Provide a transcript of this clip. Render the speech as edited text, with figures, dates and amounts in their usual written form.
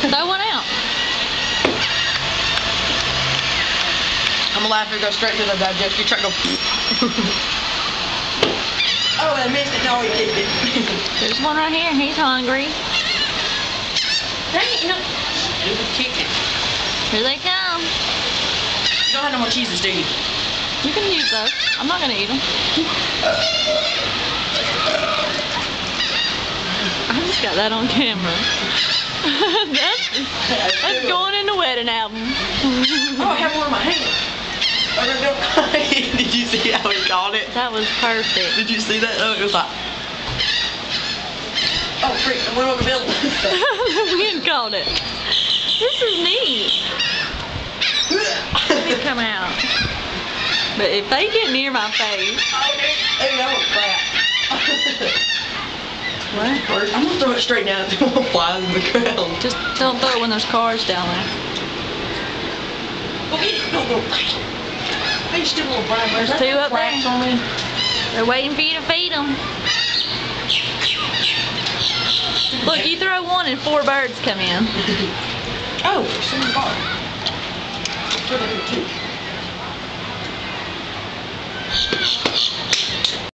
Throw one out. I'm gonna laugh if it goes straight to the digestive tract. Go. Oh, I missed it. No, he kicked it. There's one right here. He's hungry. Dang it, no. Stupid chicken. Here they come. You don't have no more cheeses, do you? You can use those. I'm not gonna eat them. I just got that on camera. that's going in the wedding album. Oh, I have one in my hand. Did you see how he called it? That was perfect. Did you see that? Oh, it was like, oh, freak, I went over the building. The wind called it. This is neat. Let me come out. But if they get near my face. Hey, that was crap. What? I'm gonna throw it straight down and it flies in the ground. Just don't throw it when there's cars down there. Go get it. Go. Hey, still little brown birds. There's two up there. They're waiting for you to feed them. Look, you throw one and 4 birds come in. Oh, it's in the bar. Put it in 2.